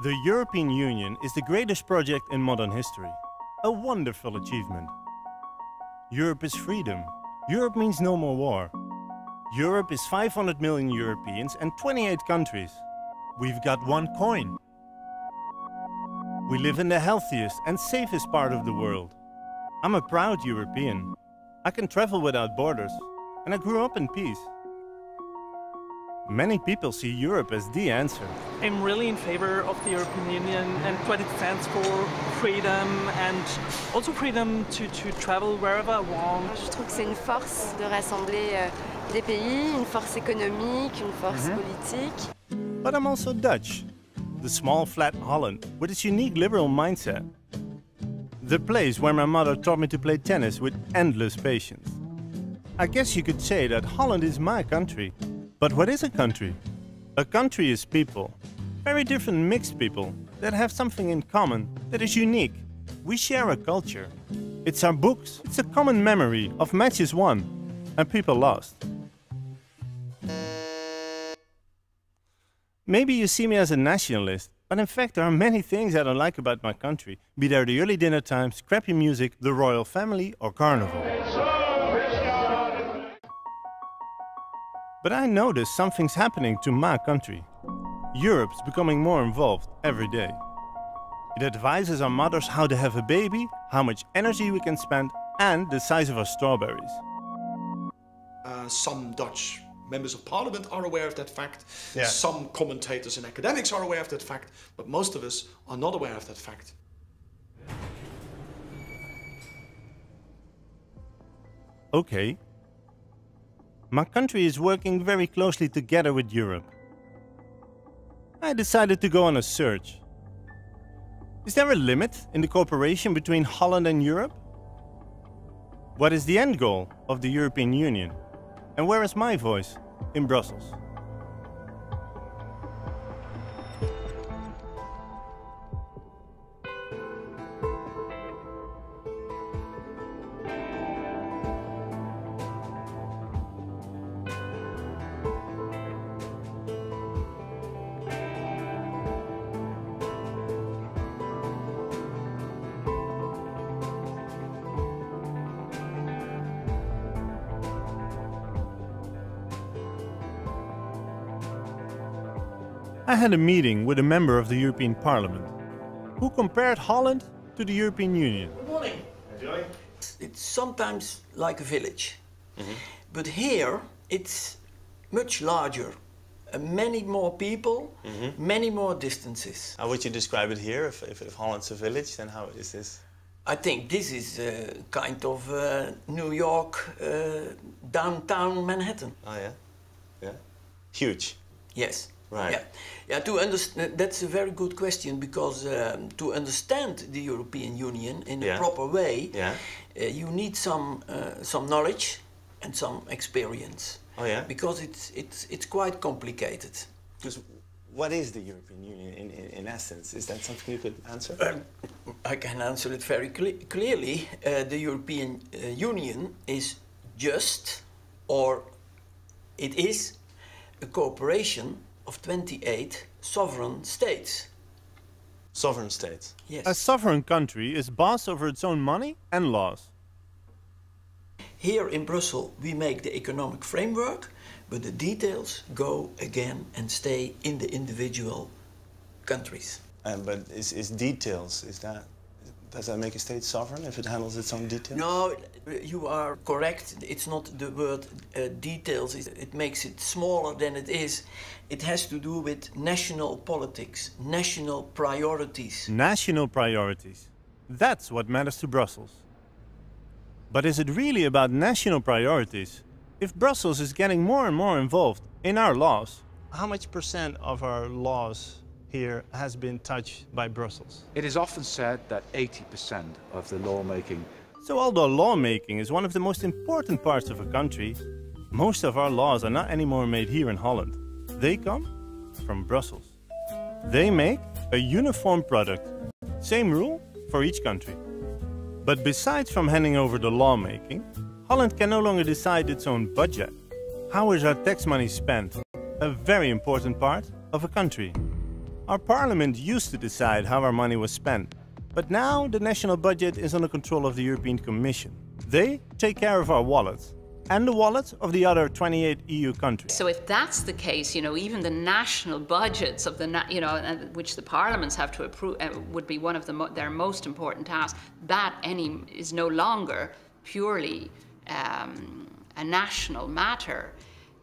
The European Union is the greatest project in modern history. A wonderful achievement. Europe is freedom. Europe means no more war. Europe is 500 million Europeans and 28 countries. We've got one coin. We live in the healthiest and safest part of the world. I'm a proud European. I can travel without borders, and I grew up in peace. Many people see Europe as the answer. I'm really in favor of the European Union and what it stands for, freedom and also freedom to travel wherever I want. Je trouve que c'est une force de rassembler des pays, une force économique, une force politique. But I'm also Dutch, the small flat Holland with its unique liberal mindset. The place where my mother taught me to play tennis with endless patience. I guess you could say that Holland is my country. But what is a country? A country is people. Very different mixed people that have something in common that is unique. We share a culture. It's our books. It's a common memory of matches won and people lost. Maybe you see me as a nationalist, but in fact there are many things I don't like about my country, be there the early dinner times, crappy music, the royal family or carnival. But I notice something's happening to my country. Europe's becoming more involved every day. It advises our mothers how to have a baby, how much energy we can spend, and the size of our strawberries. Some Dutch members of parliament are aware of that fact. Yeah. Some commentators and academics are aware of that fact, but most of us are not aware of that fact. Okay. My country is working very closely together with Europe. I decided to go on a search. Is there a limit in the cooperation between Holland and Europe? What is the end goal of the European Union? And where is my voice in Brussels? I had a meeting with a member of the European Parliament who compared Holland to the European Union. Good morning. It's sometimes like a village, but here it's much larger. Many more people, many more distances. How would you describe it here? If Holland's a village, then how is this? I think this is kind of New York, downtown Manhattan. Oh yeah, yeah, huge. Yes. Right. Yeah. Yeah. To understand, that's a very good question because to understand the European Union in a proper way, you need some knowledge and some experience. Oh yeah. Because it's quite complicated. Because what is the European Union in essence? Is that something you could answer? I can answer it very clearly. The European Union is just, or it is, a cooperation of 28 sovereign states. Sovereign states? Yes. A sovereign country is boss over its own money and laws. Here in Brussels we make the economic framework, but the details go again and stay in the individual countries. But is details, does that make a state sovereign if it handles its own details? No, you are correct. It's not the word details. It makes it smaller than it is. It has to do with national politics, national priorities. National priorities. That's what matters to Brussels. But is it really about national priorities if Brussels is getting more and more involved in our laws? How much % of our laws here has been touched by Brussels? It is often said that 80% of the lawmaking. So although lawmaking is one of the most important parts of a country, most of our laws are not anymore made here in Holland. They come from Brussels. They make a uniform product. Same rule for each country. But besides from handing over the lawmaking, Holland can no longer decide its own budget. How is our tax money spent? A very important part of a country. Our parliament used to decide how our money was spent, but now the national budget is under control of the European Commission. They take care of our wallets and the wallets of the other 28 EU countries. So if that's the case, even the national budgets of the, which the parliaments have to approve, would be one of their most important tasks. That is no longer purely a national matter.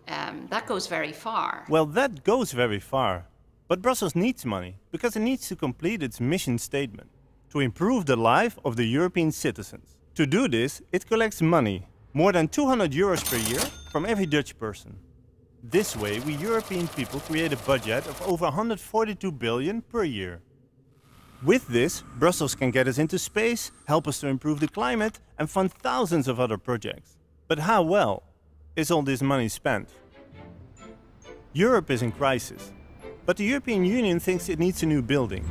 That goes very far. Well, that goes very far. But Brussels needs money because it needs to complete its mission statement to improve the life of the European citizens. To do this, it collects money, more than 200 euros per year, from every Dutch person. This way, we European people create a budget of over 142 billion per year. With this, Brussels can get us into space, help us to improve the climate, and fund thousands of other projects. But how well is all this money spent? Europe is in crisis, but the European Union thinks it needs a new building.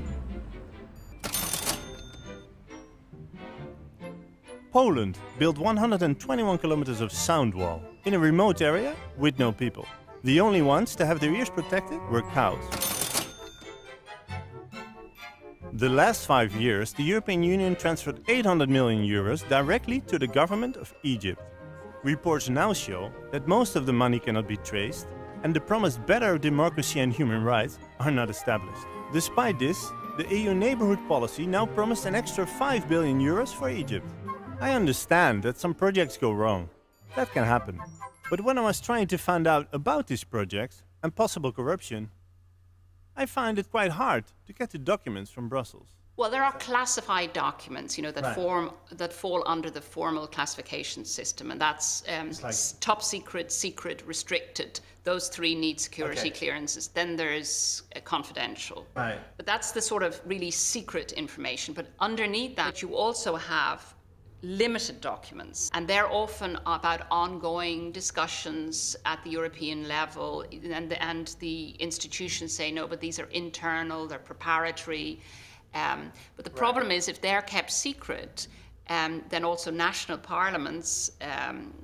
Poland built 121 kilometers of sound wall in a remote area with no people. The only ones to have their ears protected were cows. The last 5 years, the European Union transferred 800 million euros directly to the government of Egypt. Reports now show that most of the money cannot be traced, and the promised better democracy and human rights are not established. Despite this, the EU neighborhood policy now promised an extra 5 billion euros for Egypt. I understand that some projects go wrong. That can happen. But when I was trying to find out about these projects and possible corruption, I find it quite hard to get the documents from Brussels. Well, there are classified documents, that fall under the formal classification system, and that's top secret, secret, restricted. Those three need security clearances. Then there's confidential. Right. But that's the sort of really secret information. But underneath that, you also have limited documents, and they're often about ongoing discussions at the European level, and the institutions say, no, but these are internal, they're preparatory. But the problem is, if they're kept secret, then also national parliaments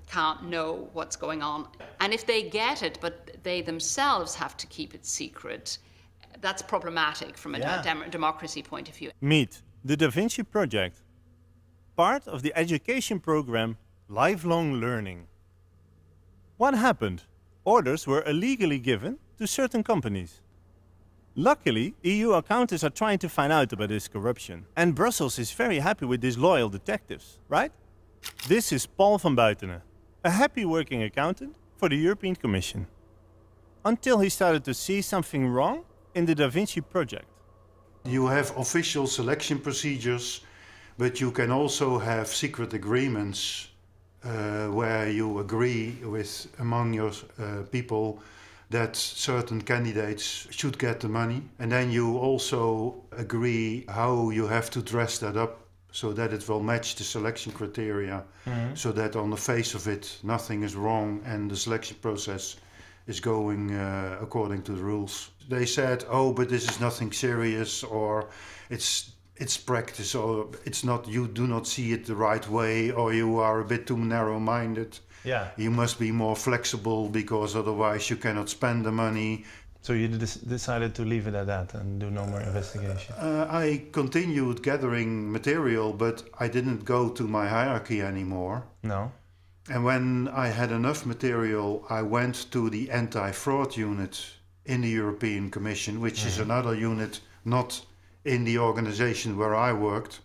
can't know what's going on. And if they get it, but they themselves have to keep it secret, that's problematic from a democracy point of view. Meet the Da Vinci Project, part of the education program Lifelong Learning. What happened? Orders were illegally given to certain companies. Luckily, EU accountants are trying to find out about this corruption. And Brussels is very happy with these loyal detectives, right? This is Paul van Buitenen, a happy working accountant for the European Commission. Until he started to see something wrong in the Da Vinci Project. You have official selection procedures, but you can also have secret agreements where you agree with among your people that certain candidates should get the money. And then you also agree how you have to dress that up so that it will match the selection criteria, so that on the face of it, nothing is wrong and the selection process is going according to the rules. They said, oh, but this is nothing serious, or it's practice, or it's not, you do not see it the right way, or you are a bit too narrow-minded. Yeah. You must be more flexible because otherwise you cannot spend the money. So you decided to leave it at that and do no more investigation? I continued gathering material, but I didn't go to my hierarchy anymore. No. And when I had enough material, I went to the anti-fraud unit in the European Commission, which is another unit not in the organization where I worked.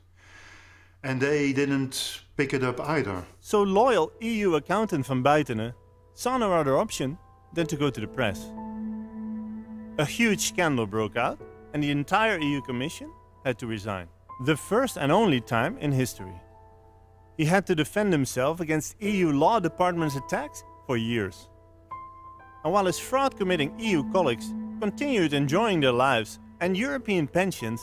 And they didn't pick it up either. So loyal EU accountant Van Buitenen saw no other option than to go to the press. A huge scandal broke out and the entire EU Commission had to resign. The first and only time in history. He had to defend himself against EU law department's attacks for years. And while his fraud-committing EU colleagues continued enjoying their lives and European pensions,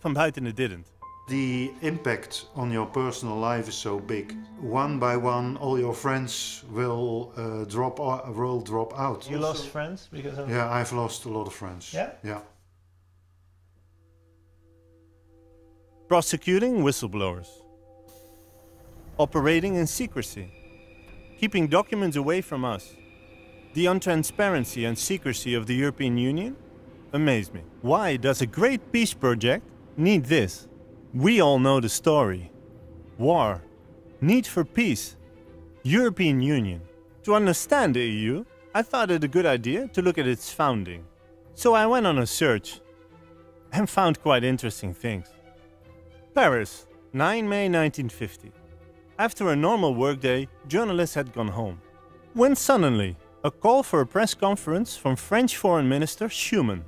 Van Buitenen didn't. The impact on your personal life is so big. One by one, all your friends will drop out. You lost friends because of... Yeah, I've lost a lot of friends. Yeah? Yeah. Prosecuting whistleblowers. Operating in secrecy. Keeping documents away from us. The untransparency and secrecy of the European Union amazed me. Why does a great peace project need this? We all know the story. War. Need for peace. European Union. To understand the EU, I thought it a good idea to look at its founding. So I went on a search and found quite interesting things. Paris, 9 May 1950. After a normal workday, journalists had gone home. When suddenly, a call for a press conference from French Foreign Minister Schuman.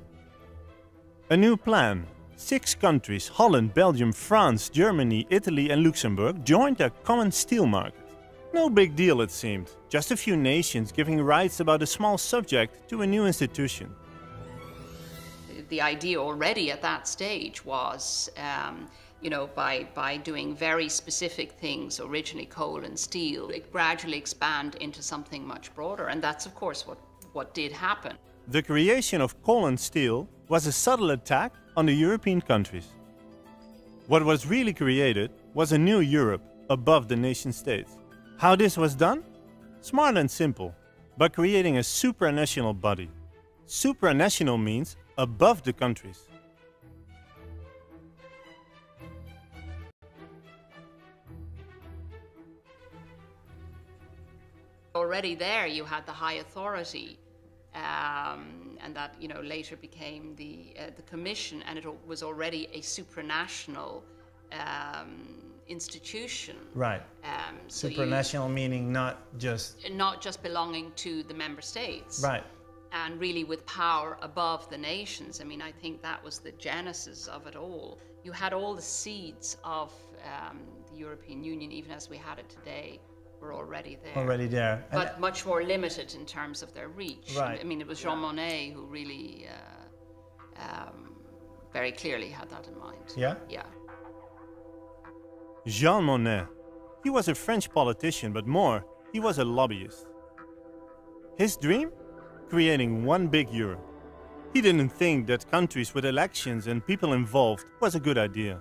A new plan. 6 countries, Holland, Belgium, France, Germany, Italy and Luxembourg, joined a common steel market. No big deal, it seemed. Just a few nations giving rights about a small subject to a new institution. The idea already at that stage was, by doing very specific things, originally coal and steel, it gradually expand into something much broader. And that's, of course, what did happen. The creation of coal and steel was a subtle attack on the European countries. What was really created was a new Europe above the nation states. How this was done? Smart and simple, by creating a supranational body. Supranational means above the countries. Already there you had the high authority, and that later became the Commission, and it was already a supranational institution. Right. So supranational meaning not just belonging to the member states. Right. And really with power above the nations. I mean, I think that was the genesis of it all. You had all the seeds of the European Union, even as we had it today, were already there. Already there. But much more limited in terms of their reach. Right. I mean, it was Jean Monnet who really very clearly had that in mind. Yeah? Yeah. Jean Monnet. He was a French politician, but more, he was a lobbyist. His dream? Creating one big Europe. He didn't think that countries with elections and people involved was a good idea.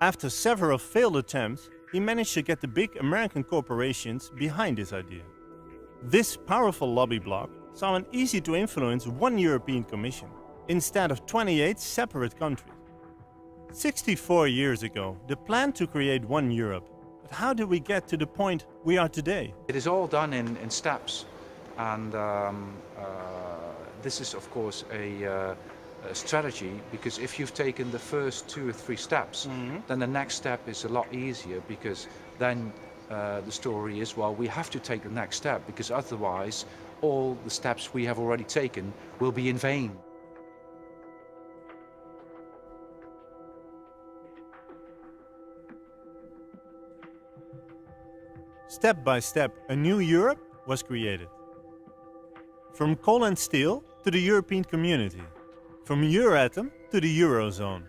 After several failed attempts, he managed to get the big American corporations behind his idea. This powerful lobby bloc saw an easy to influence one European Commission, instead of 28 separate countries. 64 years ago, the plan to create one Europe. But how did we get to the point we are today? It is all done in steps, and this is of course a strategy, because if you've taken the first 2 or 3 steps, then the next step is a lot easier, because then the story is, well, we have to take the next step, because otherwise all the steps we have already taken will be in vain. Step by step, a new Europe was created. From coal and steel to the European Community. From Euratom to the Eurozone.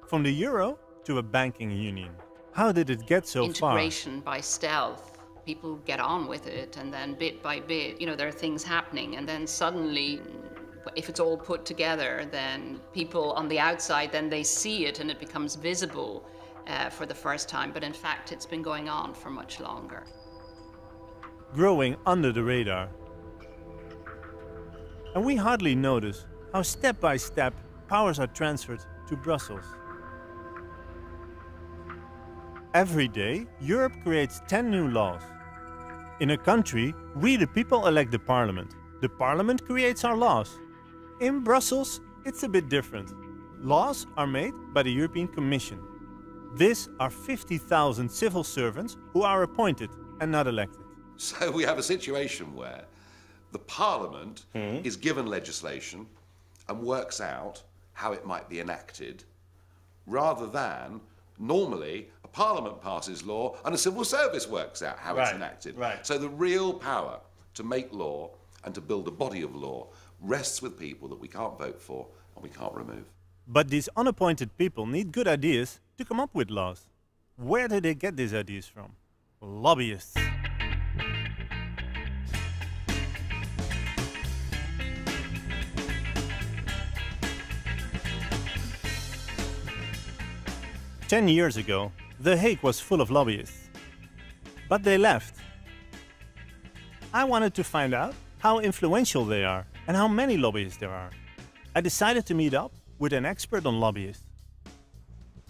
From the Euro to a banking union. How did it get so far? Integration by stealth. People get on with it, and then bit by bit, there are things happening, and then suddenly, if it's all put together, then people on the outside, then they see it and it becomes visible for the first time, but in fact it's been going on for much longer. Growing under the radar. And we hardly notice how step by step powers are transferred to Brussels. Every day, Europe creates 10 new laws. In a country, we the people elect the parliament. The parliament creates our laws. In Brussels, it's a bit different. Laws are made by the European Commission. These are 50,000 civil servants who are appointed and not elected. So we have a situation where the Parliament is given legislation and works out how it might be enacted, rather than normally a Parliament passes law and a civil service works out how it's enacted. Right. So the real power to make law and to build a body of law rests with people that we can't vote for and we can't remove. But these unappointed people need good ideas to come up with laws. Where do they get these ideas from? Lobbyists. Ten years ago, The Hague was full of lobbyists. But they left. I wanted to find out how influential they are and how many lobbyists there are. I decided to meet up with an expert on lobbyists.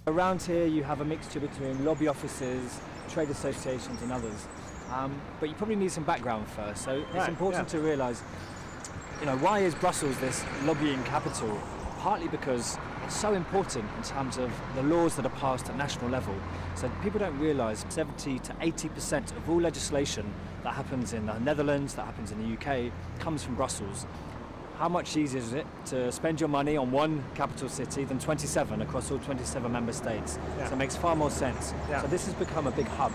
Around here you have a mixture between lobby offices, trade associations and others. But you probably need some background first, so it's important to realise, why is Brussels this lobbying capital? Partly because it's so important in terms of the laws that are passed at national level. So people don't realise 70 to 80% of all legislation that happens in the Netherlands, that happens in the UK, comes from Brussels. How much easier is it to spend your money on one capital city than 27 across all 27 member states? So it makes far more sense. So this has become a big hub.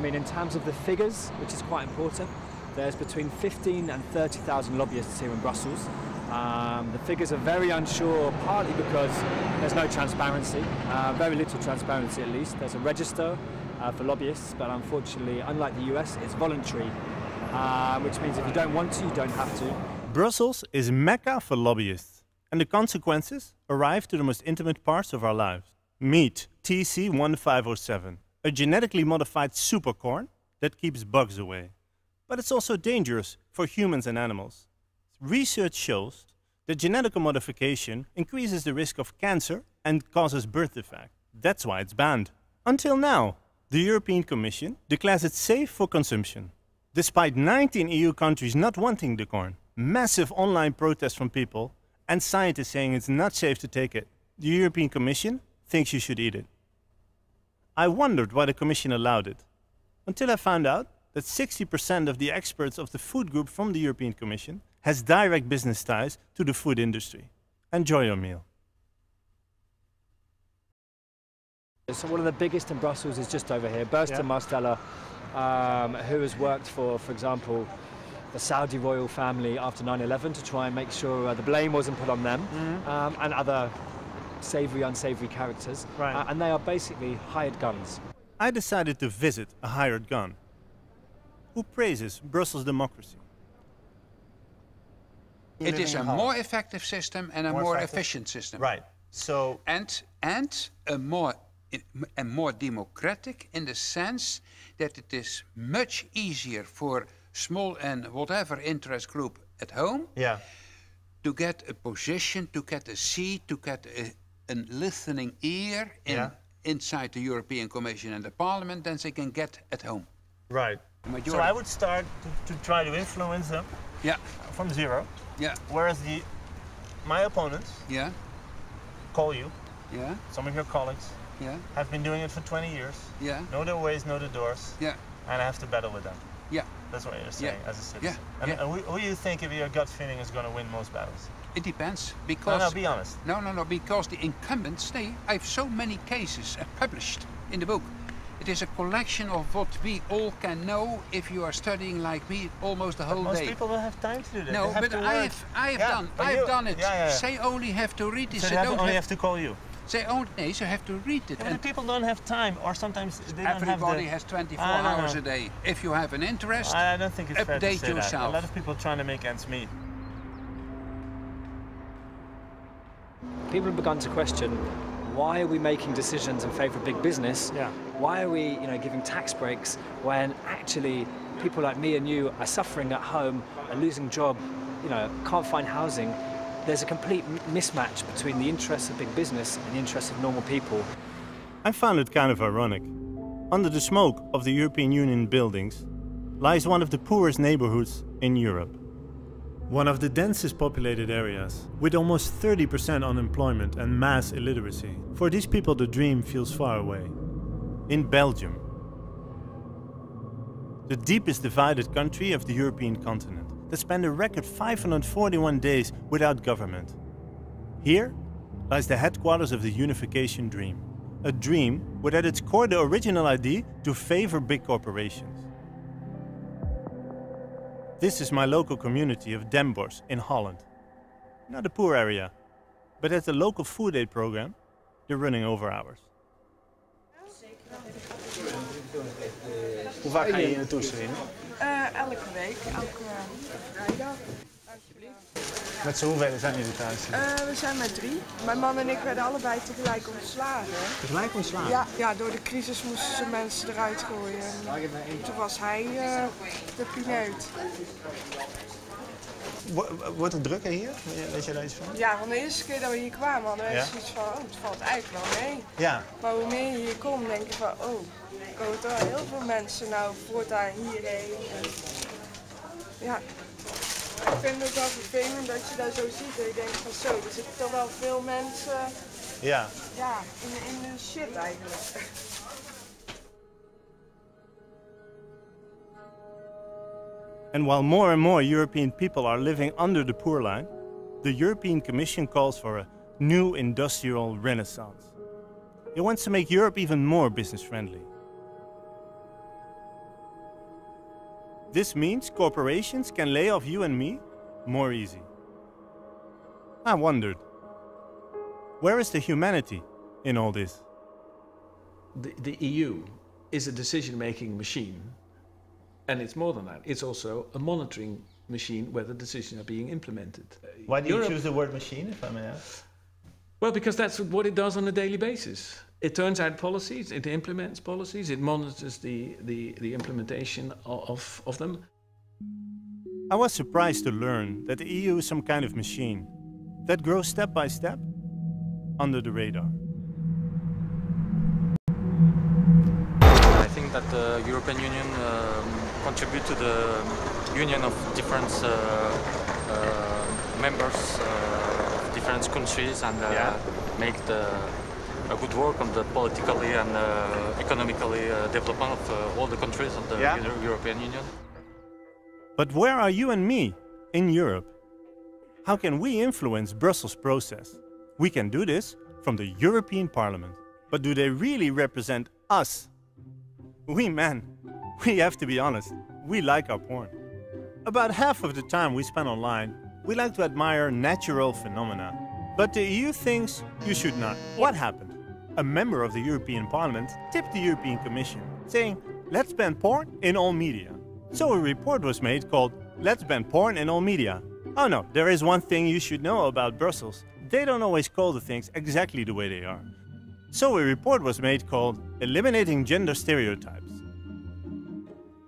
In terms of the figures, which is quite important, there's between 15 and 30,000 lobbyists here in Brussels. The figures are very unsure, partly because there's no transparency, very little transparency at least. There's a register for lobbyists, but unfortunately, unlike the US, it's voluntary, which means if you don't want to, you don't have to. Brussels is Mecca for lobbyists, and the consequences arrive to the most intimate parts of our lives. Meet TC1507, a genetically modified supercorn that keeps bugs away. But it's also dangerous for humans and animals. Research shows that genetic modification increases the risk of cancer and causes birth defects. That's why it's banned. Until now, the European Commission declares it safe for consumption. Despite 19 EU countries not wanting the corn, massive online protests from people, and scientists saying it's not safe to take it, the European Commission thinks you should eat it. I wondered why the Commission allowed it, until I found out that 60% of the experts of the food group from the European Commission has direct business ties to the food industry. Enjoy your meal. So one of the biggest in Brussels is just over here, Bursten Marsteller, who has worked for example, the Saudi royal family after 9/11 to try and make sure the blame wasn't put on them, and other savoury, unsavoury characters. And they are basically hired guns. I decided to visit a hired gun who praises Brussels democracy. It is a more effective system and a more efficient system. Right. So and a more democratic in the sense that it is much easier for small and whatever interest group at home to get a position, to get a seat, to get a listening ear inside the European Commission and the Parliament than they can get at home. Right. So I would start to try to influence them from zero. Whereas my opponents call you, some of your colleagues have been doing it for 20 years, know their ways, know the doors, and I have to battle with them. That's what you're saying as a citizen. And who do you think, if your gut feeling, is going to win most battles? It depends, because... No, be honest. No, because the incumbents, I have so many cases published in the book. It is a collection of what we all can know if you are studying like me almost the whole day. Most people don't have time to do that. No, but I have done it. They only have to read this. So they only have to call you. They have to read it. And people don't have time, or sometimes they don't have Everybody has 24 hours a day. If you have an interest, I don't think it's fair to say yourself. That. A lot of people are trying to make ends meet. People have begun to question, why are we making decisions in favour of big business? Why are we, giving tax breaks when actually people like me and you are suffering at home, are losing job, can't find housing? There's a complete mismatch between the interests of big business and the interests of normal people. I found it kind of ironic. Under the smoke of the European Union buildings lies one of the poorest neighborhoods in Europe. One of the densest populated areas, with almost 30% unemployment and mass illiteracy. For these people, the dream feels far away. In Belgium, the deepest divided country of the European continent, that spent a record 541 days without government. Here lies the headquarters of the unification dream. A dream with at its core the original idea to favor big corporations. This is my local community of Den Bosch in Holland. Not a poor area, but at the local food aid program, they're running over hours. Hoe vaak ga je hier naartoe, Serena? Elke week, elke vrijdag. Met z'n hoeveel zijn jullie thuis? We zijn met 3. Mijn man en ik werden allebei tegelijk ontslagen. Tegelijk ontslagen? Ja, door de crisis moesten ze mensen eruit gooien. En toen was hij de pineut. Wordt het drukker hier? Weet je daar iets van? Ja, van de eerste keer dat we hier kwamen hadden we zoiets van, oh, het valt eigenlijk wel mee. Ja. Maar hoe meer je hier komt, denk je van, oh, er komen toch heel veel mensen nou voortaan hierheen. En, ja, ik vind het wel vervelend dat je dat zo ziet. En je denkt van zo, er zitten toch wel veel mensen ja. Ja, in de shit eigenlijk. And while more and more European people are living under the poor line, the European Commission calls for a new industrial renaissance. It wants to make Europe even more business-friendly. This means corporations can lay off you and me more easy. I wondered, where is the humanity in all this? The EU is a decision-making machine. And it's more than that. It's also a monitoring machine where the decisions are being implemented. Why do you choose the word machine, if I may ask? Well, because that's what it does on a daily basis. It turns out policies, it implements policies, it monitors the implementation of them. I was surprised to learn that the EU is some kind of machine that grows step by step under the radar. I think that the European Union contribute to the union of different members of different countries and make a good work on the politically and economically development of all the countries of the European Union. But where are you and me in Europe? How can we influence Brussels' process? We can do this from the European Parliament. But do they really represent us? We have to be honest, we like our porn. About half of the time we spend online, we like to admire natural phenomena. But the EU thinks you should not. What happened? A member of the European Parliament tipped the European Commission, saying, let's ban porn in all media. So a report was made called, Let's Ban Porn in All Media. Oh no, there is one thing you should know about Brussels. They don't always call the things exactly the way they are. So a report was made called Eliminating Gender Stereotypes.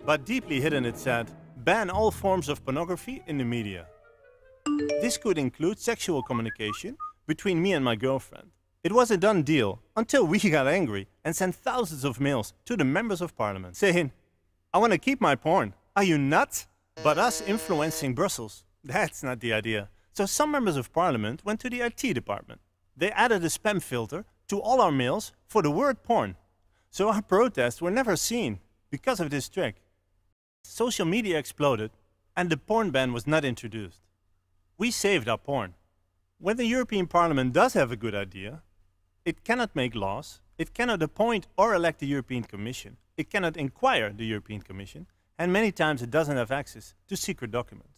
But deeply hidden it said, ban all forms of pornography in the media. This could include sexual communication between me and my girlfriend. It was a done deal until we got angry and sent thousands of mails to the members of parliament saying, I want to keep my porn. Are you nuts? But us influencing Brussels, that's not the idea. So some members of parliament went to the IT department. They added a spam filter to all our mails for the word porn. So our protests were never seen because of this trick. Social media exploded and the porn ban was not introduced. We saved our porn. When the European Parliament does have a good idea, it cannot make laws, it cannot appoint or elect the European Commission, it cannot inquire the European Commission, and many times it doesn't have access to secret documents.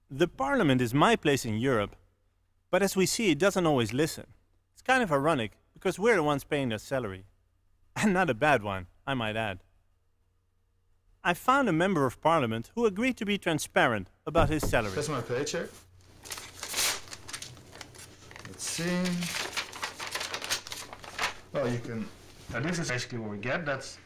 The Parliament is my place in Europe, but as we see, it doesn't always listen. It's kind of ironic, because we're the ones paying their salary. And not a bad one, I might add. I found a member of parliament who agreed to be transparent about his salary. That's my paycheck. Let's see. Well, you can... Now this is basically what we get. That's,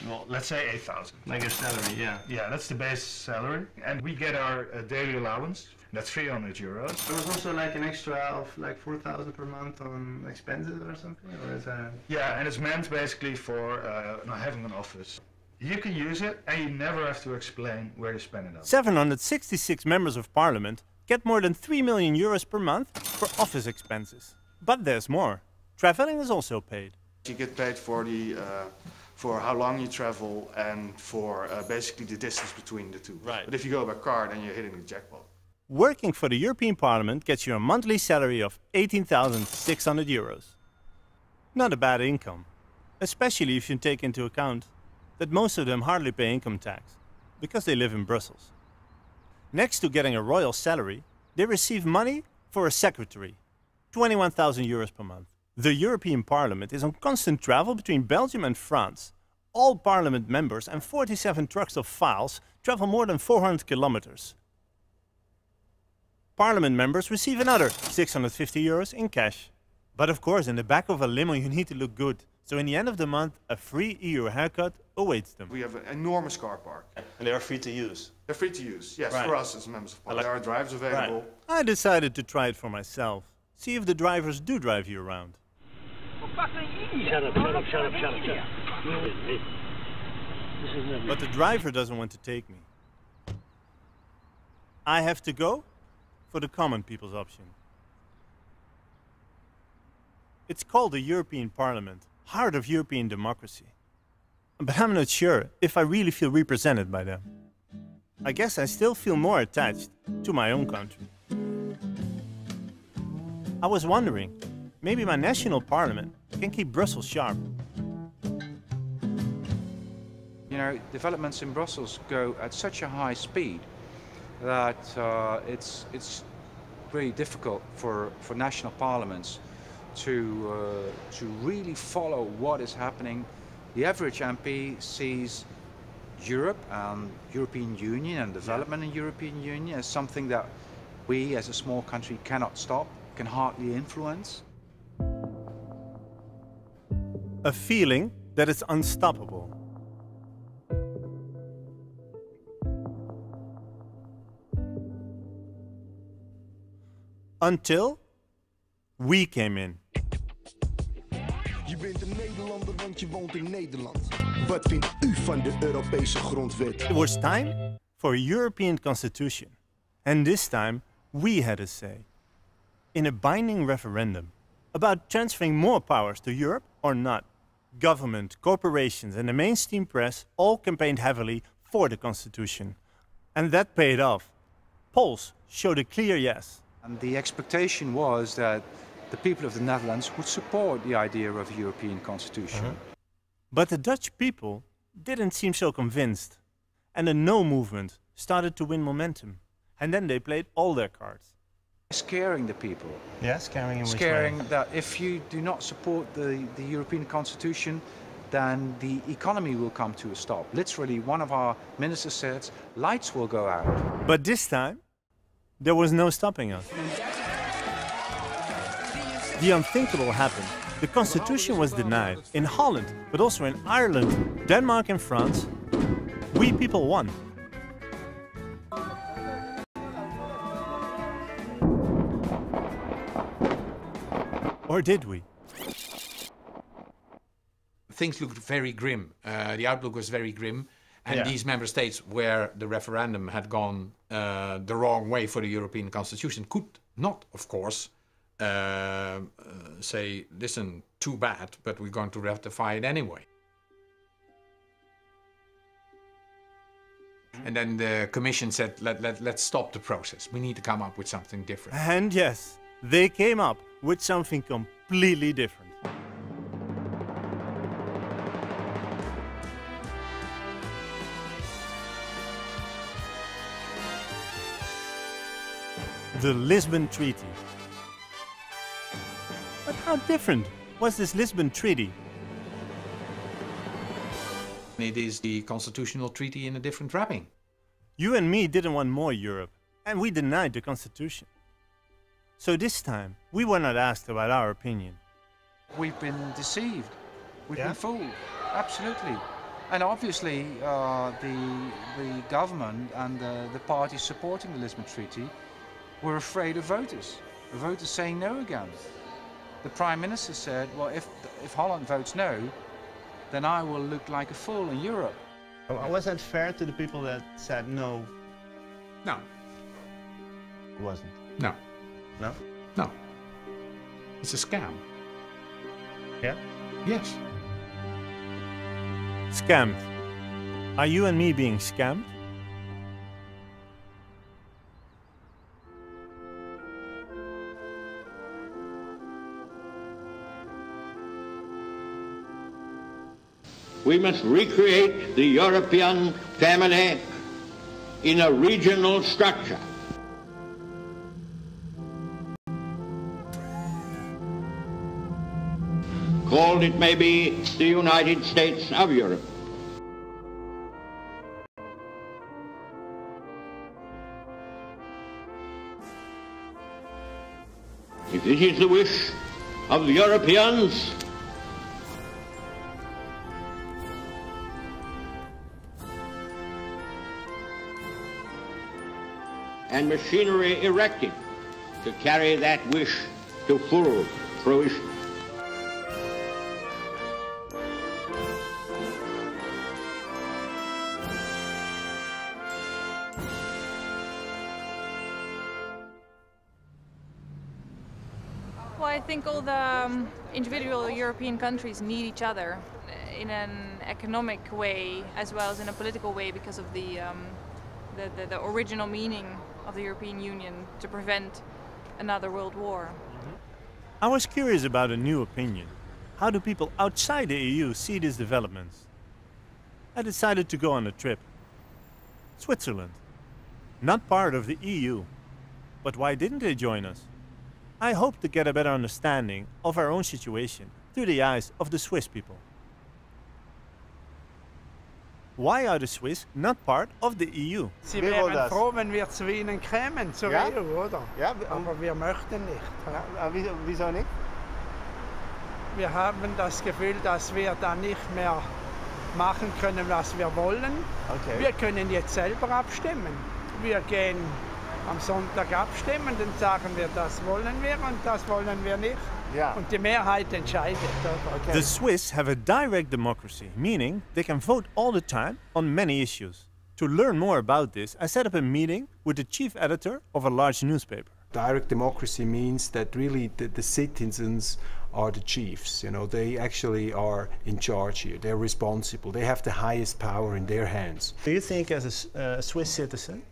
well, let's say 8,000. Like your salary, yeah. Yeah, that's the base salary. And we get our daily allowance. That's 300 euros. There was also like an extra of like 4,000 per month on expenses or something? Or is that... Yeah, and it's meant basically for not having an office. You can use it and you never have to explain where you spend it on. 766 members of parliament get more than 3 million euros per month for office expenses. But there's more. Traveling is also paid. You get paid for the for how long you travel and for basically the distance between the two. Right. But if you go by car, then you're hitting the jackpot. Working for the European Parliament gets you a monthly salary of 18,600 euros. Not a bad income, especially if you take into account that most of them hardly pay income tax, because they live in Brussels. Next to getting a royal salary, they receive money for a secretary, 21,000 euros per month. The European Parliament is on constant travel between Belgium and France. All Parliament members and 47 trucks of files travel more than 400 kilometers. Parliament members receive another 650 euros in cash. But of course, in the back of a limo you need to look good, So in the end of the month, a free EU haircut awaits them. We have an enormous car park. And they are free to use? They're free to use, yes, right. for us as members of parliament. There are drivers available. Right. I decided to try it for myself. See if the drivers do drive you around. Shut up. But the driver doesn't want to take me. I have to go for the common people's option. It's called the European Parliament, heart of European democracy. But I'm not sure if I really feel represented by them. I guess I still feel more attached to my own country. I was wondering, maybe my national parliament can keep Brussels sharp. You know, developments in Brussels go at such a high speed that it's really difficult for national parliaments to really follow what is happening. The average MP sees Europe and European Union and development in European Union as something that we as a small country cannot stop, can hardly influence. A feeling that it's unstoppable. Until we came in. Je bent een Nederlander, want je woont in Nederland. Wat vindt u van de Europese grondwet? It was time for a European constitution. And this time, we had a say. In a binding referendum about transferring more powers to Europe or not. Government, corporations and the mainstream press all campaigned heavily for the constitution. And that paid off. Polls showed a clear yes. And the expectation was that the people of the Netherlands would support the idea of a European constitution. But the Dutch people didn't seem so convinced. And the no movement started to win momentum. And then they played all their cards. Scaring the people. Yeah, scaring in which way? Scaring that if you do not support the European constitution, then the economy will come to a stop. Literally, one of our ministers said, lights will go out. But this time, there was no stopping us. The unthinkable happened. The constitution was denied in Holland, but also in Ireland, Denmark and France. We people won. Or did we? Things looked very grim. The outlook was very grim. And these member states where the referendum had gone the wrong way for the European constitution could not, of course, say, listen, too bad, but we're going to ratify it anyway. And then the Commission said, let's stop the process. We need to come up with something different. And yes, they came up with something completely different. The Lisbon Treaty. But how different was this Lisbon Treaty? It is the constitutional treaty in a different wrapping. You and me didn't want more Europe, and we denied the Constitution. So this time, we were not asked about our opinion. We've been deceived. We've been fooled. Absolutely. And obviously, the government and the parties supporting the Lisbon Treaty were afraid of voters saying no again. The Prime Minister said, well, if Holland votes no, then I will look like a fool in Europe. Was that fair to the people that said no? No. It wasn't? No. No? No. It's a scam. Yeah? Yes. Scammed. Are you and me being scammed? We must recreate the European family in a regional structure. Called, it may be, the United States of Europe. If this is the wish of the Europeans, and machinery erected to carry that wish to full fruition. Well, I think all the individual European countries need each other in an economic way as well as in a political way because of the original meaning of the European Union to prevent another world war. I was curious about a new opinion. How do people outside the EU see these developments? I decided to go on a trip. Switzerland. Not part of the EU. But why didn't they join us? I hope to get a better understanding of our own situation through the eyes of the Swiss people. Why are the Swiss not part of the EU? Sie wären froh, wenn wir zu ihnen kämen, zur EU, oder? Ja, aber wir möchten nicht. Ja, wieso nicht? Wir haben das Gefühl, dass wir da nicht mehr machen können, was wir wollen. Okay. Wir können jetzt selber abstimmen. Wir gehen am Sonntag abstimmen, dann sagen wir, das wollen wir und das wollen wir nicht. Ja. Und die Mehrheit entscheidet. Okay. The Swiss have a direct democracy, meaning they can vote all the time on many issues. To learn more about this, I set up a meeting with the chief editor of a large newspaper. Direct democracy means that really the citizens are the chiefs. You know, they actually are in charge here. They're responsible. They have the highest power in their hands. Do you think as a Swiss citizen,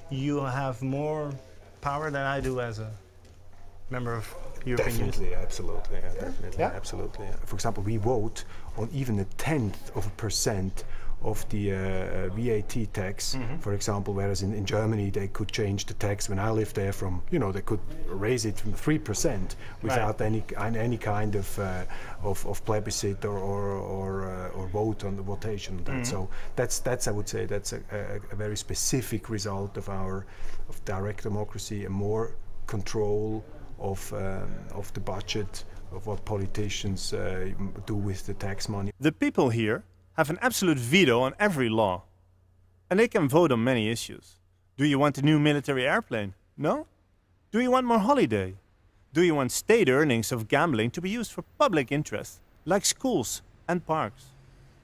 you have more power than I do as a member of European Union? Definitely, absolutely, yeah, definitely, yeah? Absolutely. Yeah. For example, we vote on even 0.1% of the VAT tax, for example, whereas in Germany they could change the tax when I lived there from, you know, they could raise it from 3% without any kind of plebiscite or vote on the votation on that. So that's I would say that's a very specific result of direct democracy, and more control of the budget, of what politicians do with the tax money. The people here have an absolute veto on every law. And they can vote on many issues. Do you want a new military airplane? No? Do you want more holiday? Do you want state earnings of gambling to be used for public interest, like schools and parks?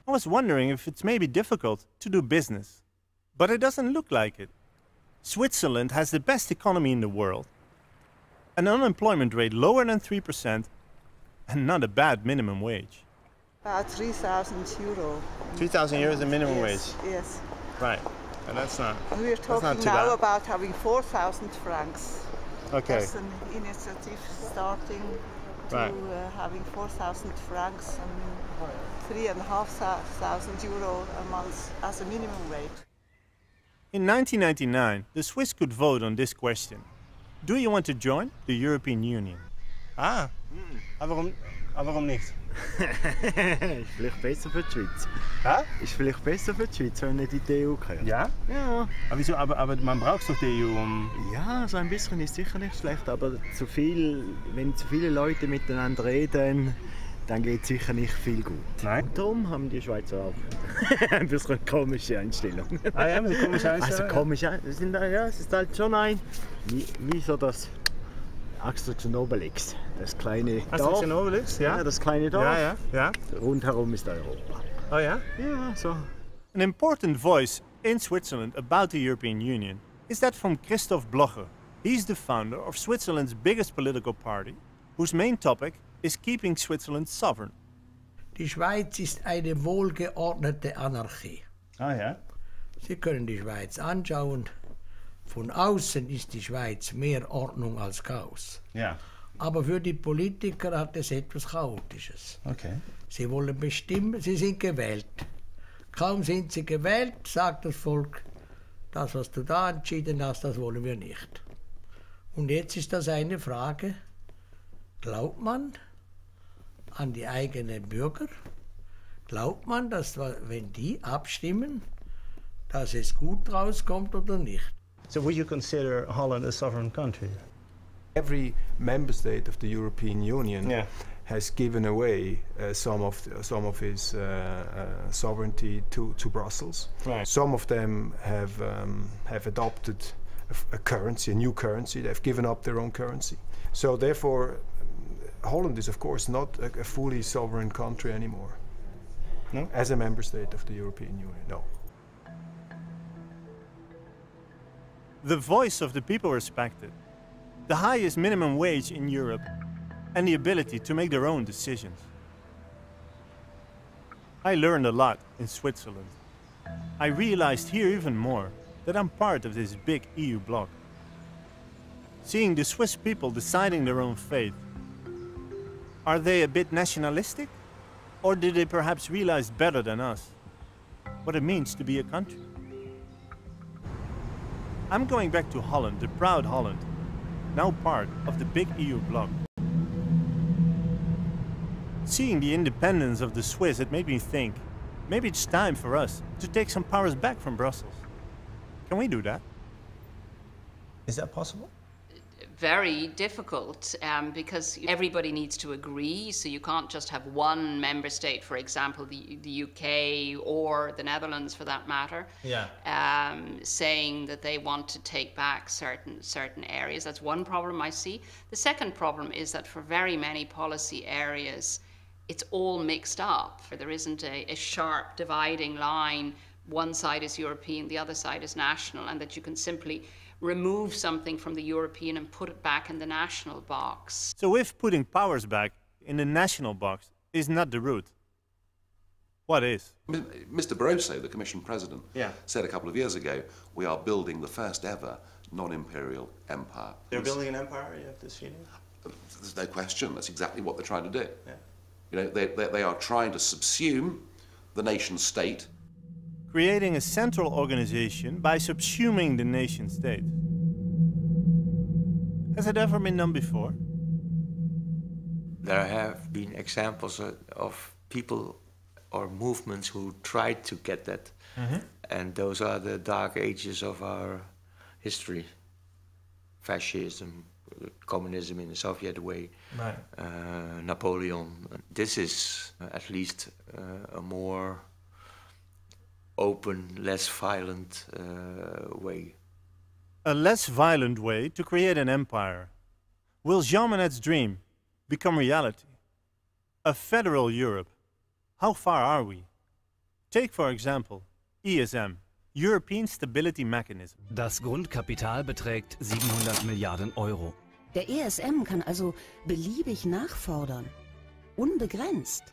I was wondering if it's maybe difficult to do business. But it doesn't look like it. Switzerland has the best economy in the world, an unemployment rate lower than 3%, and not a bad minimum wage. About 3,000 euro. 3,000 euros the minimum wage? Yes. Right. And that's not. We're talking now about having 4,000 francs. Okay. That's an initiative starting to having 4,000 francs and 3,500 euro a month as a minimum wage. In 1999, the Swiss could vote on this question. Do you want to join the European Union? Ah, warum nicht? Ist vielleicht besser für die Schweiz. Hä? Ist vielleicht besser für die Schweiz, wenn nicht in die EU gehört. Ja? Ja. Aber wieso? Aber man braucht doch die EU, Ja, so ein bisschen ist sicher nicht schlecht, aber wenn zu viele Leute miteinander reden, dann geht sicher nicht viel gut. Nein. Und darum haben die Schweizer auch ein bisschen komische Einstellung. Ah ja, eine komische Einstellung? Also komisch, es ist halt schon wie so das Asterix Obelix, das kleine Dorf. Asterix Obelix, ja. Ja, das kleine Dorf. Ja, ja. Rundherum ist Europa. Oh ja? Ja, so. An important voice in Switzerland about the European Union is that from Christoph Blocher. He's the founder of Switzerland's biggest political party, whose main topic is keeping Switzerland sovereign. Die Schweiz ist eine wohlgeordnete Anarchie. Ah ja? Sie können die Schweiz anschauen. Von außen ist die Schweiz mehr Ordnung als Chaos. Ja. Aber für die Politiker hat es etwas Chaotisches. Okay. Sie wollen bestimmen, sie sind gewählt. Kaum sind sie gewählt, sagt das Volk, das, was du da entschieden hast, das wollen wir nicht. Und jetzt ist das eine Frage, glaubt man an die eigenen Bürger? Glaubt man, dass wenn die abstimmen, dass es gut rauskommt oder nicht? So would you consider Holland a sovereign country? Every member state of the European Union has given away some of his sovereignty to Brussels. Right. Some of them have adopted a currency, a new currency. They've given up their own currency. So therefore, Holland is of course not a fully sovereign country anymore. No? As a member state of the European Union, no. The voice of the people respected, the highest minimum wage in Europe, and the ability to make their own decisions. I learned a lot in Switzerland. I realized here even more that I'm part of this big EU bloc. Seeing the Swiss people deciding their own fate, are they a bit nationalistic? Or did they perhaps realize better than us what it means to be a country? I'm going back to Holland, the proud Holland, now part of the big EU bloc. Seeing the independence of the Swiss, it made me think, maybe it's time for us to take some powers back from Brussels. Can we do that? Is that possible? Very difficult because everybody needs to agree, so you can't just have one member state, for example, the UK or the Netherlands for that matter, saying that they want to take back certain areas. That's one problem I see. The second problem is that for very many policy areas, it's all mixed up. There isn't a sharp dividing line. One side is European, the other side is national, and that you can simply remove something from the European and put it back in the national box. So if putting powers back in the national box is not the route, what is? Mr. Barroso, the Commission President, said a couple of years ago, we are building the first ever non-imperial empire. They're building an empire, you have this feeling? There's no question, that's exactly what they're trying to do. You know, they are trying to subsume the nation state. Creating a central organization by subsuming the nation state. Has it ever been done before? There have been examples of people or movements who tried to get that. And those are the dark ages of our history. Fascism, communism in the Soviet way, Napoleon. This is at least a more open, less violent way. A less violent way to create an empire. Will Jean Monnet's dream become reality? A federal Europe. How far are we? Take, for example, ESM, European Stability Mechanism. Das Grundkapital beträgt 700 Milliarden Euro. Der ESM kann also beliebig nachfordern. Unbegrenzt.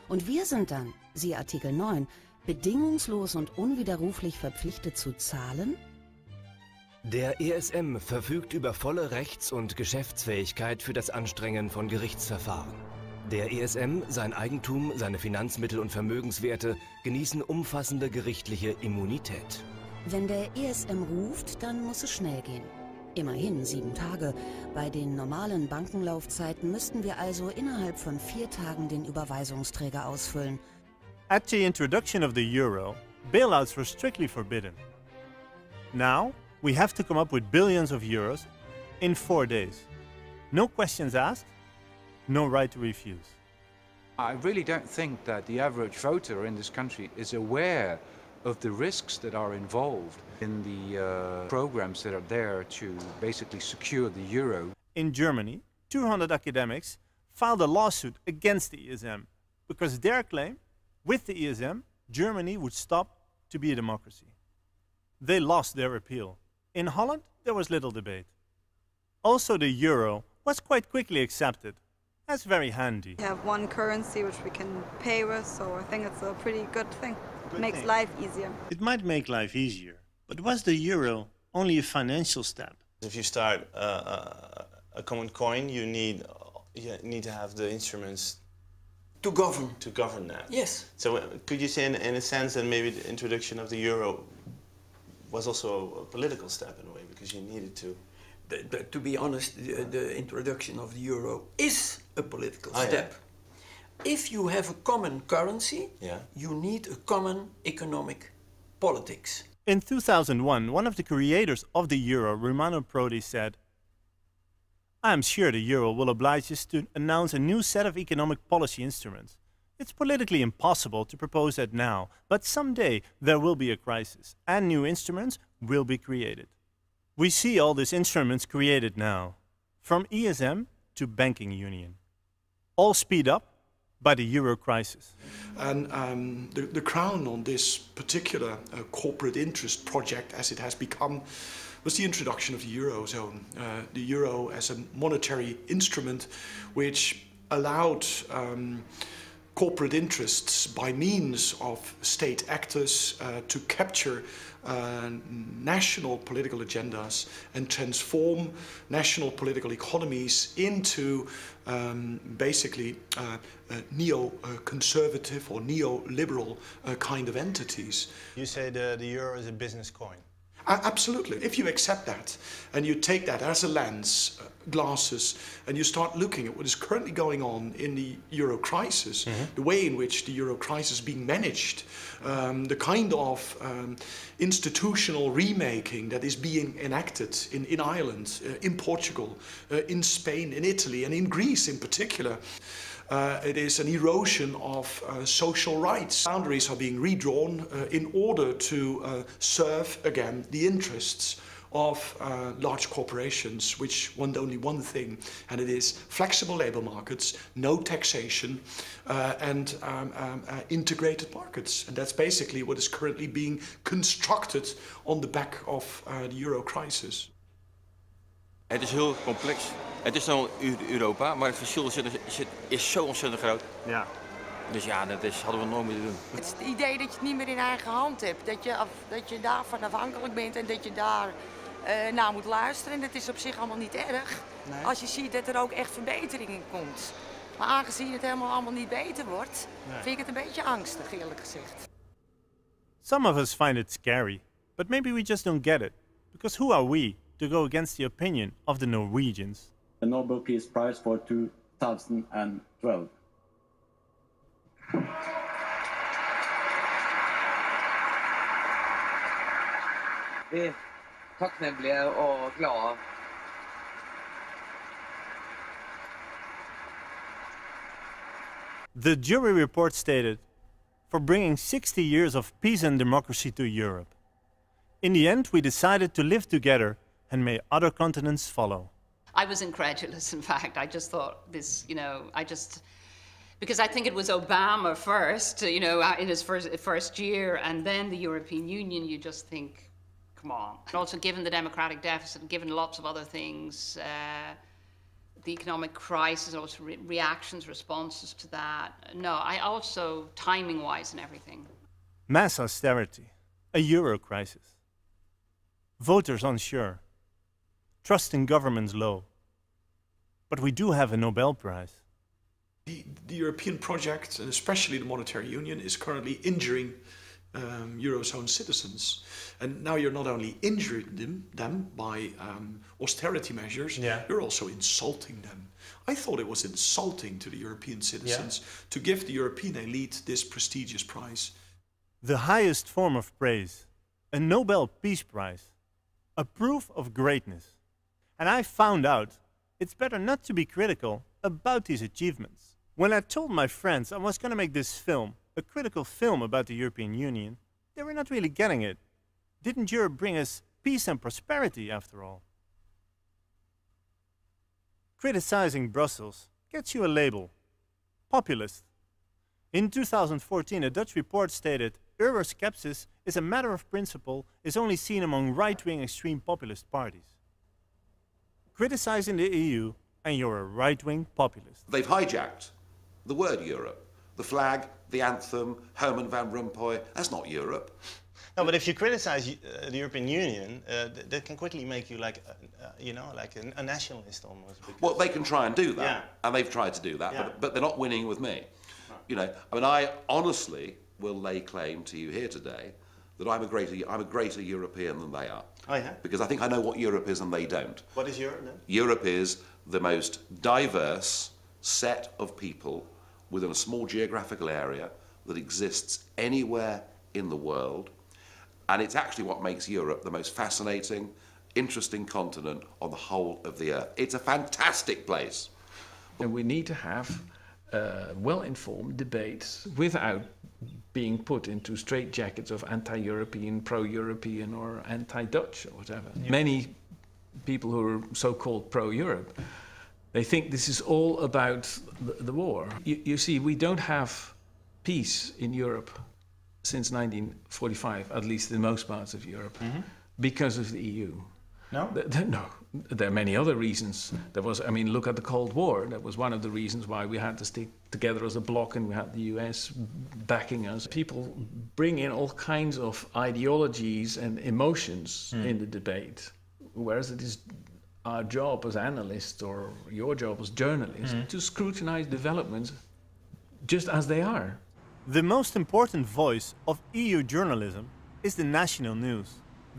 Und wir sind dann, siehe Artikel 9, bedingungslos und unwiderruflich verpflichtet zu zahlen? Der ESM verfügt über volle Rechts- und Geschäftsfähigkeit für das Anstrengen von Gerichtsverfahren. Der ESM, sein Eigentum, seine Finanzmittel und Vermögenswerte genießen umfassende gerichtliche Immunität. Wenn der ESM ruft, dann muss es schnell gehen. Immerhin 7 Tage. Bei den normalen Bankenlaufzeiten müssten wir also innerhalb von 4 Tagen den Überweisungsträger ausfüllen. At the introduction of the euro, bailouts were strictly forbidden. Now, we have to come up with billions of euros in 4 days. No questions asked, no right to refuse. I really don't think that the average voter in this country is aware of the risks that are involved in the programs that are there to basically secure the euro. In Germany, 200 academics filed a lawsuit against the ESM because their claim, with the ESM, Germany would stop to be a democracy. They lost their appeal. In Holland, there was little debate. Also, the euro was quite quickly accepted. That's very handy. We have one currency which we can pay with, so I think it's a pretty good thing. Makes life easier. It might make life easier, but was the euro only a financial step? If you start a common coin, you need to have the instruments to govern that. Yes. So could you say in a sense that maybe the introduction of the euro was also a political step in a way, because you needed to? To be honest, the introduction of the euro is a political step. Yeah. If you have a common currency, you need a common economic politics. In 2001, one of the creators of the euro, Romano Prodi, said, "I am sure the euro will oblige us to announce a new set of economic policy instruments. It's politically impossible to propose that now, but someday there will be a crisis and new instruments will be created." We see all these instruments created now, from ESM to banking union, all speed up by the euro crisis. And the crown on this particular corporate interest project, as it has become, was the introduction of the Eurozone. The euro as a monetary instrument which allowed corporate interests by means of state actors to capture national political agendas and transform national political economies into basically neo-conservative or neoliberal kind of entities. You say the euro is a business coin. Absolutely. If you accept that and you take that as a lens, glasses, and you start looking at what is currently going on in the euro crisis, the way in which the euro crisis is being managed, the kind of institutional remaking that is being enacted in Ireland, in Portugal, in Spain, in Italy, and in Greece in particular. It is an erosion of social rights. Boundaries are being redrawn in order to serve, again, the interests of large corporations which want only one thing, and it is flexible labour markets, no taxation, and integrated markets. And that's basically what is currently being constructed on the back of the euro crisis. Het is heel complex. Het is dan Europa, maar het verschil is zo ontzettend groot. Ja. Dus ja, hadden we nooit moeten doen. Het is het idee dat je het niet meer in eigen hand hebt. Dat je daarvan afhankelijk bent en dat je daar naar moet luisteren. En dat is op zich allemaal niet erg. Nee. Als je ziet dat er ook echt verbetering in komt. Maar aangezien het helemaal allemaal niet beter wordt, vind ik het een beetje angstig, eerlijk gezegd. Some of us find it scary, but maybe we just don't get it. Because who are we to go against the opinion of the Norwegians? The Nobel Peace Prize for 2012. Vi är tacknämliga och glada. The jury report stated, for bringing 60 years of peace and democracy to Europe. In the end, we decided to live together and may other continents follow. I was incredulous, in fact. I just thought this, because I think it was Obama first, in his first year, and then the European Union, you just think, come on. And also given the democratic deficit, given lots of other things, the economic crisis, also reactions, responses to that. No, I also, timing-wise and everything. Mass austerity, a euro crisis. Voters unsure. Trust in governments low. But we do have a Nobel Prize. The European project, and especially the monetary union, is currently injuring Eurozone citizens. And now you're not only injuring them by austerity measures, you're also insulting them. I thought it was insulting to the European citizens to give the European elite this prestigious prize. The highest form of praise, a Nobel Peace Prize, a proof of greatness. And I found out it's better not to be critical about these achievements. When I told my friends I was going to make this film, a critical film about the European Union, they were not really getting it. Didn't Europe bring us peace and prosperity after all? Criticizing Brussels gets you a label, populist. In 2014, a Dutch report stated, Euroscepsis is a matter of principle, is only seen among right-wing extreme populist parties. Criticizing the EU, and you're a right-wing populist. They've hijacked the word Europe. The flag, the anthem, Herman Van Rompuy, that's not Europe. No, but if you criticize the European Union, that can quickly make you like a nationalist almost. Well, they can try and do that, and they've tried to do that, but they're not winning with me. I honestly will lay claim to you here today that I'm a greater European than they are. Oh yeah? Because I think I know what Europe is and they don't. What is Europe then? Europe is the most diverse set of people within a small geographical area that exists anywhere in the world. And it's actually what makes Europe the most fascinating, interesting continent on the whole of the earth. It's a fantastic place. And we need to have well-informed debates without being put into straitjackets of anti-European, pro-European or anti-Dutch or whatever. Yeah. Many people who are so-called pro-Europe, they think this is all about the war. You see, we don't have peace in Europe since 1945, at least in most parts of Europe, because of the EU. No? No. There are many other reasons. Look at the Cold War. That was one of the reasons why we had to stick together as a bloc, and we had the US backing us. People bring in all kinds of ideologies and emotions in the debate, whereas it is our job as analysts, or your job as journalists, to scrutinize developments just as they are. The most important voice of EU journalism is the national news.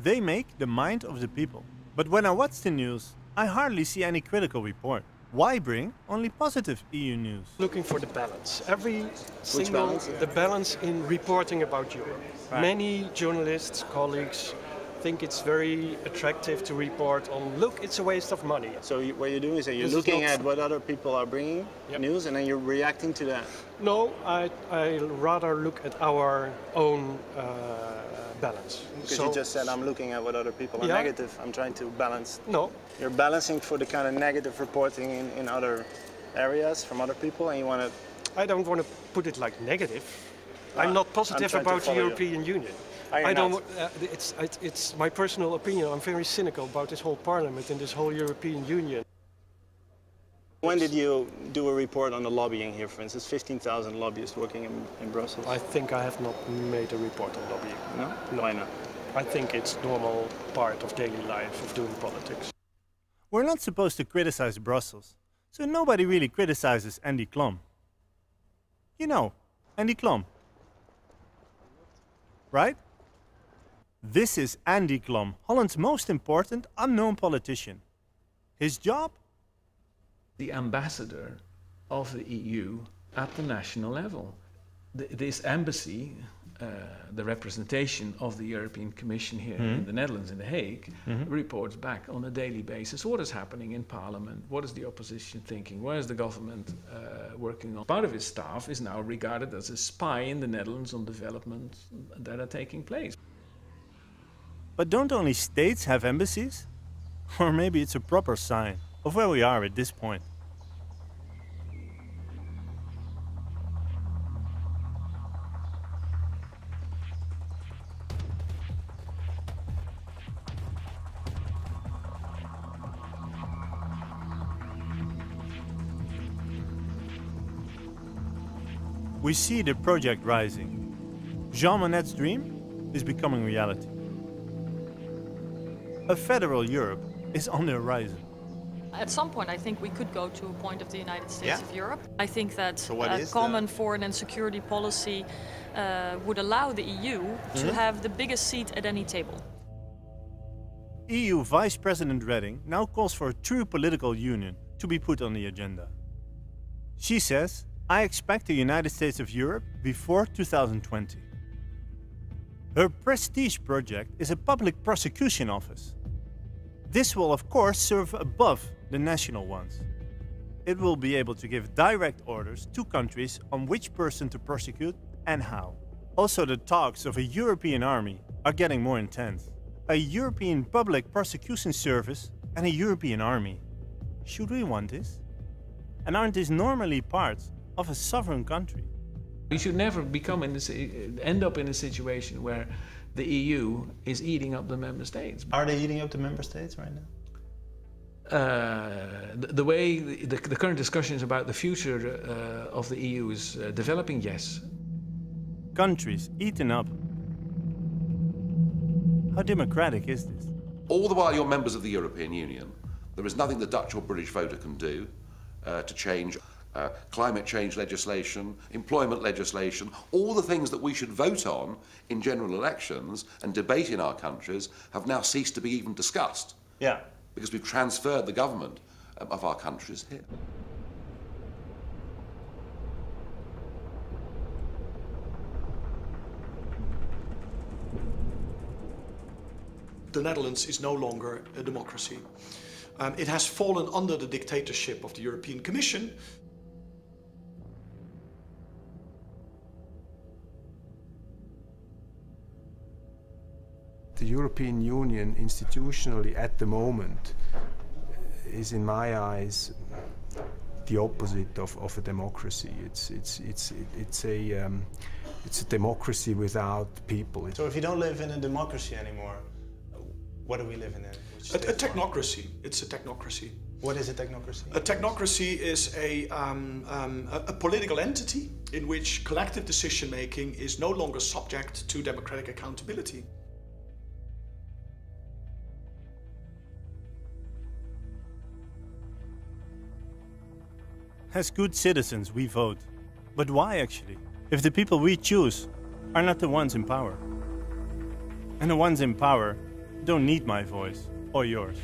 They make the mind of the people. But when I watch the news, I hardly see any critical report. Why bring only positive EU news? Looking for the balance. Every single balance? The balance in reporting about Europe. Right. Many journalists, colleagues, think it's very attractive to report on, look, it's a waste of money. So what you're doing is that you're looking at what other people are bringing, news, and then you're reacting to that. No, I rather look at our own balance. Because you just said I'm looking at what other people are negative. I'm trying to balance. No. You're balancing for the kind of negative reporting in other areas from other people, and you want to... I don't want to put it like negative. I'm not positive about the European Union. I don't. It's my personal opinion. I'm very cynical about this whole Parliament and this whole European Union. When did you do a report on the lobbying here, for instance? 15,000 lobbyists working in Brussels. I think I have not made a report on lobbying. No? Why not? I think it's normal part of daily life of doing politics. We're not supposed to criticize Brussels, so nobody really criticizes Andy Klum. You know, Andy Klum. Right? This is Andy Klum, Holland's most important unknown politician. His job? The ambassador of the EU at the national level. This embassy, the representation of the European Commission here in the Netherlands, in The Hague, reports back on a daily basis what is happening in Parliament, what is the opposition thinking, where is the government working on. Part of his staff is now regarded as a spy in the Netherlands on developments that are taking place. But don't only states have embassies? Or maybe it's a proper sign of where we are at this point. We see the project rising. Jean Monnet's dream is becoming reality. A federal Europe is on the horizon. At some point, I think we could go to a point of the United States of Europe. I think that a common foreign and security policy would allow the EU to have the biggest seat at any table. EU Vice President Reding now calls for a true political union to be put on the agenda. She says, I expect the United States of Europe before 2020. Her prestige project is a public prosecution office. This will of course serve above the national ones. It will be able to give direct orders to countries on which person to prosecute and how. Also, the talks of a European army are getting more intense. A European public prosecution service and a European army. Should we want this? And aren't these normally parts of a sovereign country? We should never end up in a situation where the EU is eating up the member states. Are they eating up the member states right now? The way the current discussions about the future of the EU is developing, yes. Countries eaten up. How democratic is this? All the while you're members of the European Union, there is nothing the Dutch or British voter can do to change climate change legislation, employment legislation, all the things that we should vote on in general elections and debate in our countries have now ceased to be even discussed. Yeah. Because we've transferred the government of our countries here. The Netherlands is no longer a democracy. It has fallen under the dictatorship of the European Commission. the European Union institutionally at the moment is, in my eyes, the opposite of a democracy. It's a democracy without people. So if you don't live in a democracy anymore, what do we live in? A technocracy. It's a technocracy. What is a technocracy? A technocracy is a political entity in which collective decision-making is no longer subject to democratic accountability. As good citizens, we vote. But why, actually? If the people we choose are not the ones in power. And the ones in power don't need my voice or yours.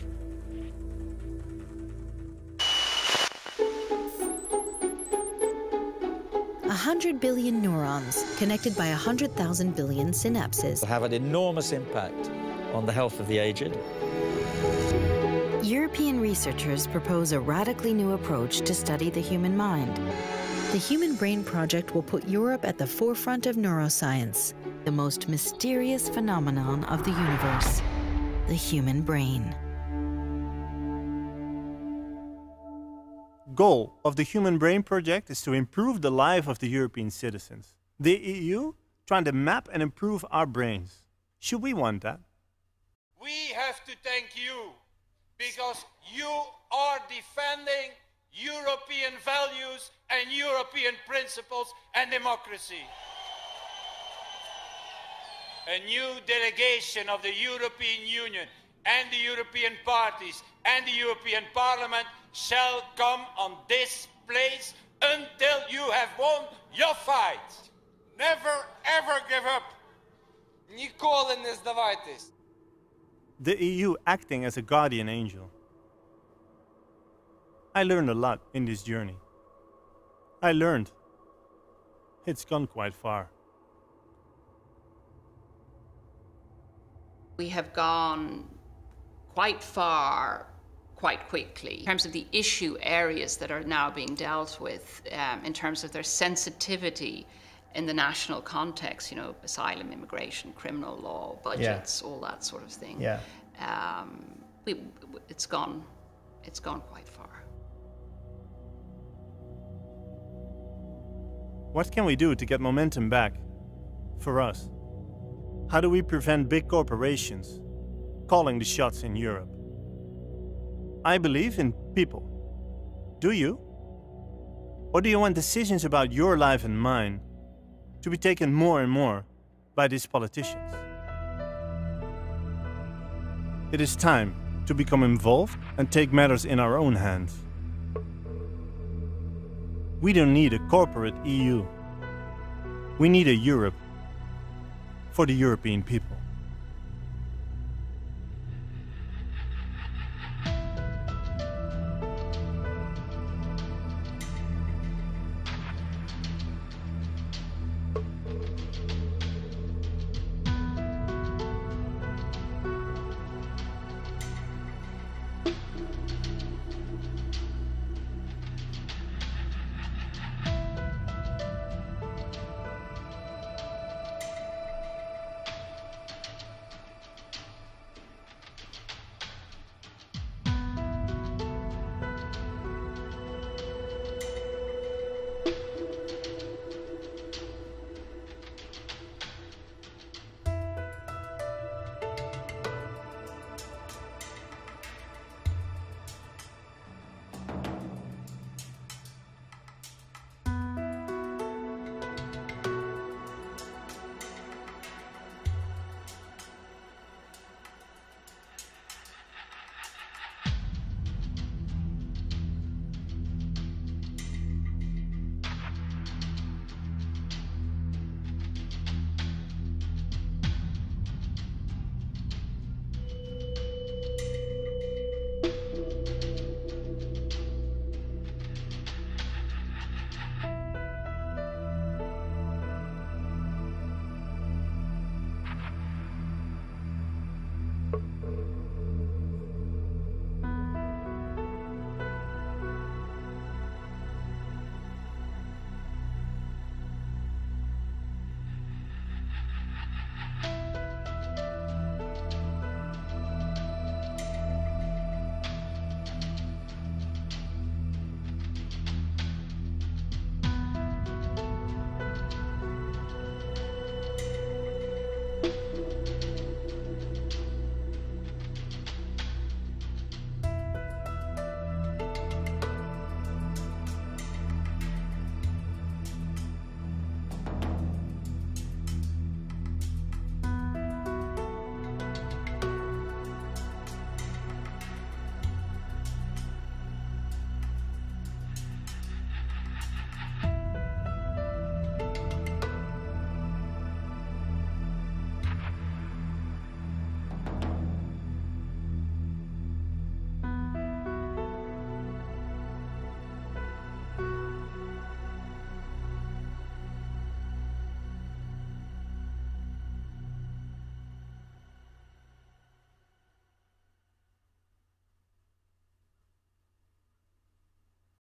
A 100 billion neurons connected by 100,000 billion synapses will have an enormous impact on the health of the aged. European researchers propose a radically new approach to study the human mind. The Human Brain Project will put Europe at the forefront of neuroscience, the most mysterious phenomenon of the universe, the human brain. Goal of the Human Brain Project is to improve the life of the European citizens. The EU trying to map and improve our brains. Should we want that? We have to thank you because you are defending European values and European principles and democracy. A new delegation of the European Union and the European parties and the European Parliament shall come on this place until you have won your fight. Never ever give up. Ніколи не здавайтесь. The EU acting as a guardian angel. I learned a lot in this journey. I learned it's gone quite far. We have gone quite far quite quickly in terms of the issue areas that are now being dealt with, in terms of their sensitivity in the national context, you know, asylum, immigration, criminal law, budgets, all that sort of thing. Yeah. It's gone quite far. What can we do to get momentum back for us? How do we prevent big corporations calling the shots in Europe? I believe in people. Do you? Or do you want decisions about your life and mine to be taken more and more by these politicians? It is time to become involved and take matters in our own hands. We don't need a corporate EU. We need a Europe for the European people.